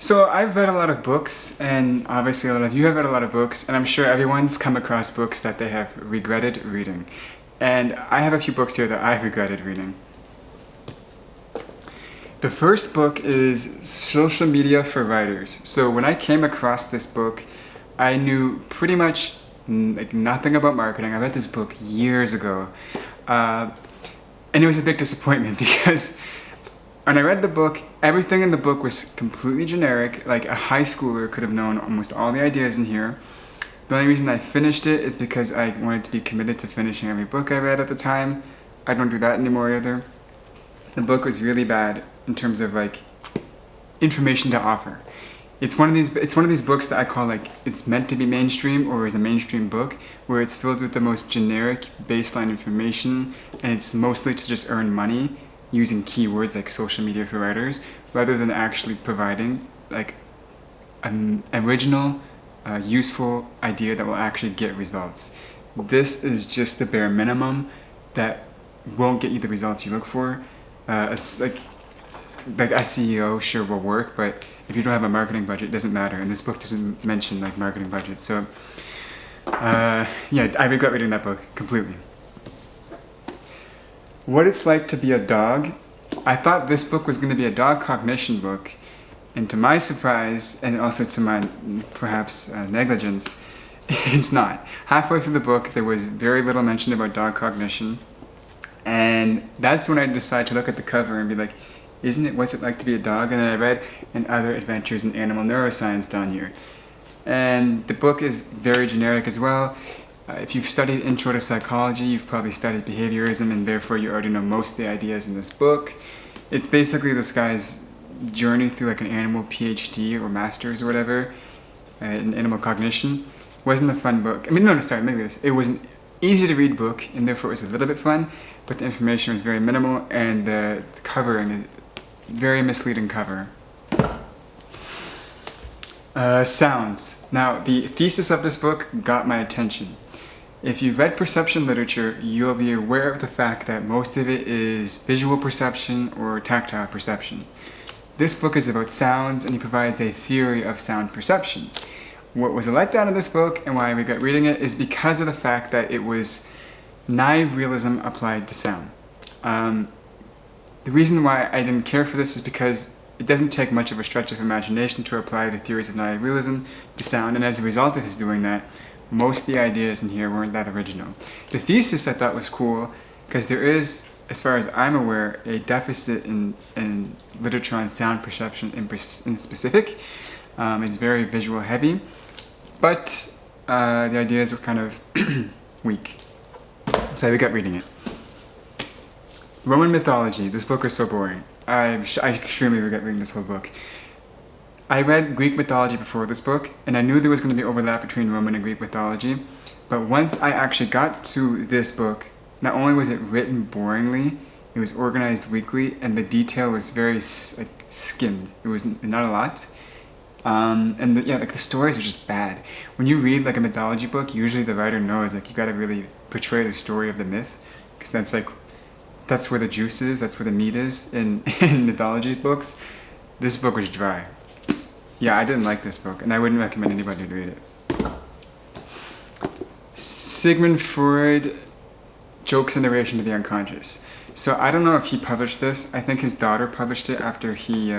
So I've read a lot of books, and obviously a lot of you have read a lot of books, and I'm sure everyone's come across books that they have regretted reading. And I have a few books here that I've regretted reading. The first book is Social Media for Writers. So when I came across this book, I knew pretty much nothing about marketing. I read this book years ago. And it was a big disappointment because when I read the book, everything in the book was completely generic. Like a high schooler could have known almost all the ideas in here. The only reason I finished it is because I wanted to be committed to finishing every book I read at the time. I don't do that anymore either. The book was really bad in terms of information to offer. It's one of these books that I call it's meant to be mainstream or is a mainstream book where it's filled with the most generic baseline information and it's mostly to just earn money using keywords like social media for writers rather than actually providing an original useful idea that will actually get results. This is just the bare minimum that won't get you the results you look for. Like SEO sure will work, but if you don't have a marketing budget, it doesn't matter. And this book doesn't mention marketing budget. So I regret reading that book completely. What It's Like to Be a Dog. I thought this book was going to be a dog cognition book, and to my surprise, and also to my perhaps negligence, it's not. Halfway through the book, there was very little mention about dog cognition, and that's when I decided to look at the cover and be like, isn't it What's It Like to Be a Dog? And then I read And Other Adventures in Animal Neuroscience down here. And the book is very generic as well. If you've studied Intro to Psychology, you've probably studied behaviorism, and therefore you already know most of the ideas in this book. It's basically this guy's journey through an animal PhD or master's or whatever in animal cognition. Wasn't a fun book. Maybe this. It was an easy to read book, and therefore it was a little bit fun, but the information was very minimal, and the covering, very misleading cover. Sounds. Now, the thesis of this book got my attention. If you've read perception literature, you'll be aware of the fact that most of it is visual perception or tactile perception. This book is about sounds, and he provides a theory of sound perception. What was a letdown in this book, and why I regret reading it, is because of the fact that it was naive realism applied to sound. The reason why I didn't care for this is because it doesn't take much of a stretch of imagination to apply the theories of naive realism to sound, and as a result of his doing that, most of the ideas in here weren't that original. The thesis I thought was cool because there is, as far as I'm aware, a deficit in literature on sound perception in specific. It's very visual heavy, but the ideas were kind of weak. So I regret reading it. Roman mythology. This book is so boring. I extremely regret reading this whole book. I read Greek mythology before this book, and I knew there was going to be overlap between Roman and Greek mythology, but once I actually got to this book, not only was it written boringly, it was organized weakly, and the detail was very skimmed. It was not a lot. The stories were just bad. When you read a mythology book, usually the writer knows you gotta really portray the story of the myth, because that's where the juice is, that's where the meat is in mythology books. This book was dry. Yeah, I didn't like this book, and I wouldn't recommend anybody to read it. Sigmund Freud, Jokes and Narration to the Unconscious. So I don't know if he published this. I think his daughter published it after he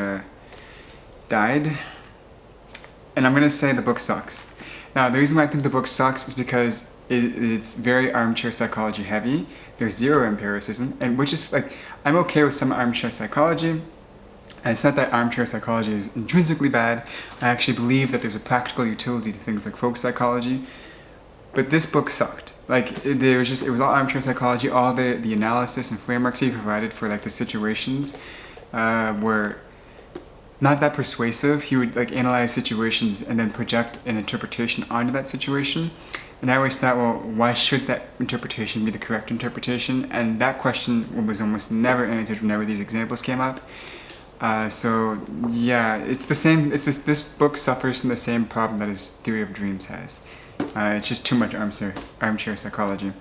died. And I'm going to say the book sucks. Now, the reason why I think the book sucks is because it's very armchair psychology heavy. There's zero empiricism, and which is I'm okay with some armchair psychology. And it's not that armchair psychology is intrinsically bad. I actually believe that there's a practical utility to things like folk psychology. But this book sucked. It was all armchair psychology. All the analysis and frameworks he provided for the situations were not that persuasive. He would analyze situations and then project an interpretation onto that situation. And I always thought, well, why should that interpretation be the correct interpretation? And that question was almost never answered whenever these examples came up. It's the same. This book suffers from the same problem that his Theory of Dreams has. It's just too much armchair psychology.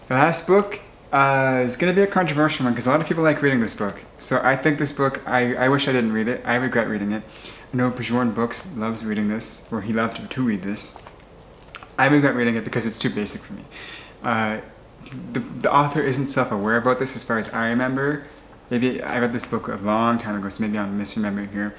The last book It's going to be a controversial one because a lot of people like reading this book. So I think this book, I wish I didn't read it. I regret reading it. I know Bjorn Books loves reading this, or he loved to read this. I regret reading it because it's too basic for me. The author isn't self-aware about this as far as I remember. Maybe I read this book a long time ago, so maybe I'm misremembering here.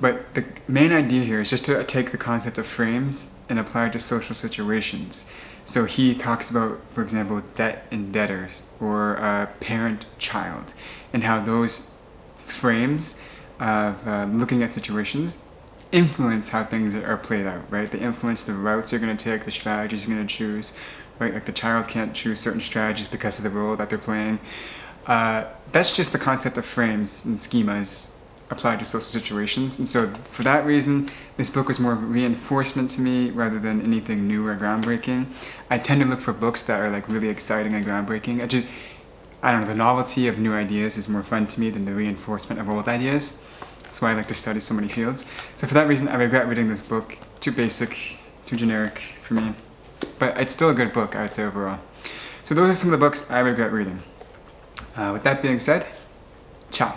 But the main idea here is just to take the concept of frames and apply it to social situations. So he talks about, for example, debt and debtors, or parent-child, and how those frames of looking at situations influence how things are played out, right? They influence the routes you're going to take, the strategies you're going to choose, right? Like the child can't choose certain strategies because of the role that they're playing. That's just the concept of frames and schemas applied to social situations. And so for that reason, this book was more of a reinforcement to me rather than anything new or groundbreaking. I tend to look for books that are like really exciting and groundbreaking. I don't know, the novelty of new ideas is more fun to me than the reinforcement of old ideas. That's why I like to study so many fields. So for that reason, I regret reading this book. Too basic, too generic for me. But it's still a good book, I would say, overall. So those are some of the books I regret reading. With that being said, ciao.